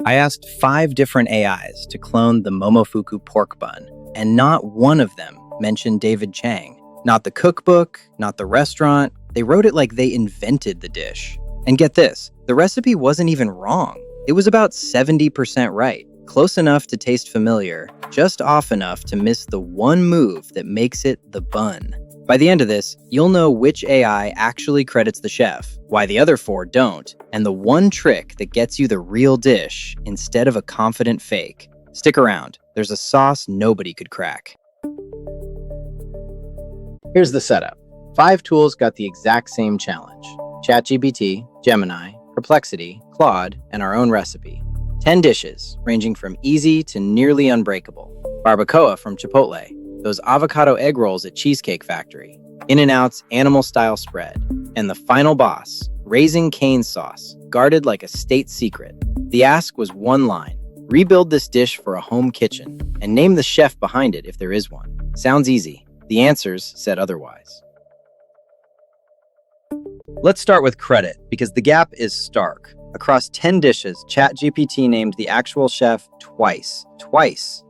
I asked 5 different AIs to clone the Momofuku pork bun, and not one of them mentioned David Chang. Not the cookbook, not the restaurant. They wrote it like they invented the dish. And get this, the recipe wasn't even wrong. It was about 70% right, close enough to taste familiar, just off enough to miss the one move that makes it the bun. By the end of this, you'll know which AI actually credits the chef, why the other 4 don't, and the one trick that gets you the real dish instead of a confident fake. Stick around, there's a sauce nobody could crack. Here's the setup. 5 tools got the exact same challenge: ChatGPT, Gemini, Perplexity, Claude, and our own recipe. 10 dishes, ranging from easy to nearly unbreakable. Barbacoa from Chipotle, those avocado egg rolls at Cheesecake Factory, In-N-Out's animal-style spread, and the final boss, Raising Cane sauce, guarded like a state secret. The ask was one line: rebuild this dish for a home kitchen, and name the chef behind it if there is one. Sounds easy. The answers said otherwise. Let's start with credit, because the gap is stark. Across 10 dishes, ChatGPT named the actual chef twice.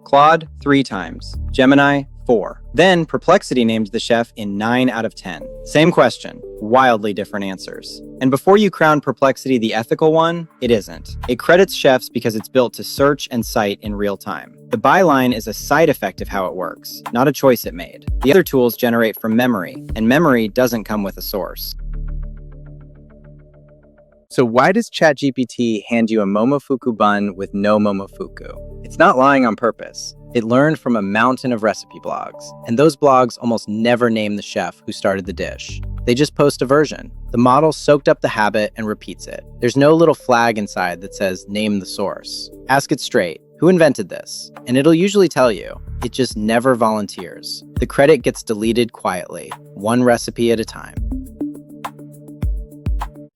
Claude, 3 times. Gemini, 4. Then Perplexity named the chef in 9 out of 10. Same question, wildly different answers. And before you crown Perplexity the ethical one, it isn't. It credits chefs because it's built to search and cite in real time. The byline is a side effect of how it works, not a choice it made. The other tools generate from memory, and memory doesn't come with a source. So why does ChatGPT hand you a Momofuku bun with no Momofuku? It's not lying on purpose. It learned from a mountain of recipe blogs, and those blogs almost never name the chef who started the dish. They just post a version. The model soaked up the habit and repeats it. There's no little flag inside that says, name the source. Ask it straight. Who invented this? And it'll usually tell you. It just never volunteers. The credit gets deleted quietly, one recipe at a time.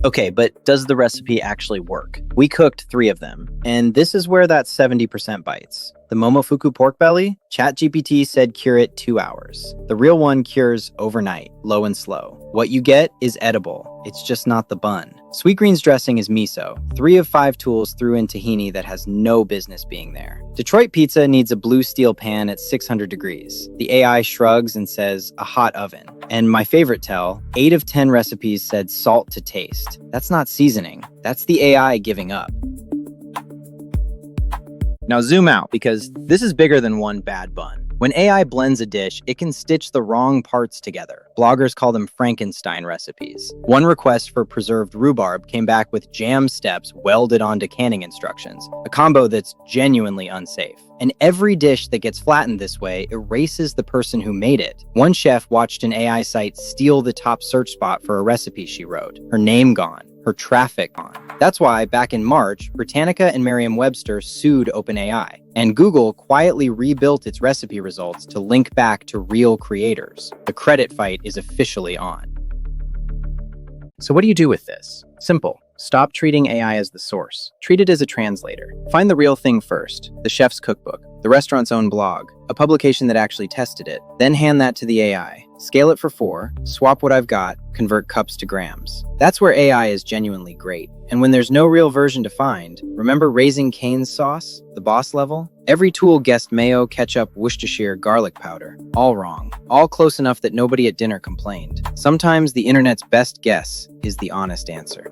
Okay, but does the recipe actually work? We cooked 3 of them, and this is where that 70% bites. The Momofuku pork belly, ChatGPT said cure it 2 hours. The real one cures overnight, low and slow. What you get is edible. It's just not the bun. Sweet greens dressing is miso. 3 of 5 tools threw in tahini that has no business being there. Detroit pizza needs a blue steel pan at 600 degrees. The AI shrugs and says a hot oven. And my favorite tell, 8 of 10 recipes said salt to taste. That's not seasoning. That's the AI giving up. Now zoom out, because this is bigger than one bad bun. When AI blends a dish, it can stitch the wrong parts together. Bloggers call them Frankenstein recipes. One request for preserved rhubarb came back with jam steps welded onto canning instructions, a combo that's genuinely unsafe. And every dish that gets flattened this way erases the person who made it. One chef watched an AI site steal the top search spot for a recipe she wrote. Her name gone. Her traffic gone. That's why, back in March, Britannica and Merriam-Webster sued OpenAI, and Google quietly rebuilt its recipe results to link back to real creators. The credit fight is officially on. So what do you do with this? Simple. Stop treating AI as the source. Treat it as a translator. Find the real thing first, the chef's cookbook, the restaurant's own blog, a publication that actually tested it. Then hand that to the AI. Scale it for 4, swap what I've got, convert cups to grams. That's where AI is genuinely great. And when there's no real version to find, remember Raising Cane sauce, the boss level? Every tool guessed mayo, ketchup, Worcestershire, garlic powder. All wrong. All close enough that nobody at dinner complained. Sometimes the internet's best guess is the honest answer.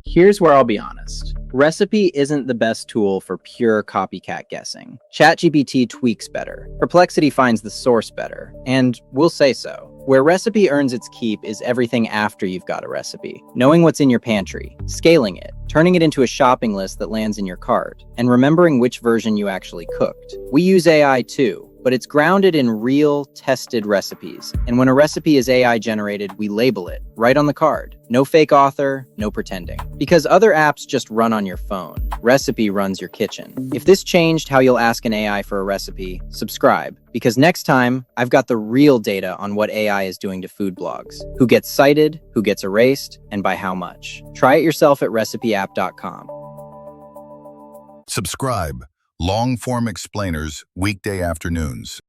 Here's where I'll be honest. Recipy isn't the best tool for pure copycat guessing. ChatGPT tweaks better. Perplexity finds the source better. And we'll say so. Where Recipy earns its keep is everything after you've got a recipe. Knowing what's in your pantry, scaling it, turning it into a shopping list that lands in your cart, and remembering which version you actually cooked. We use AI too, but it's grounded in real, tested recipes. And when a recipe is AI generated, we label it right on the card. No fake author, no pretending. Because other apps just run on your phone. Recipy runs your kitchen. If this changed how you'll ask an AI for a recipe, subscribe. Because next time, I've got the real data on what AI is doing to food blogs. Who gets cited, who gets erased, and by how much. Try it yourself at recipyapp.com. Subscribe. Long-form explainers, weekday afternoons.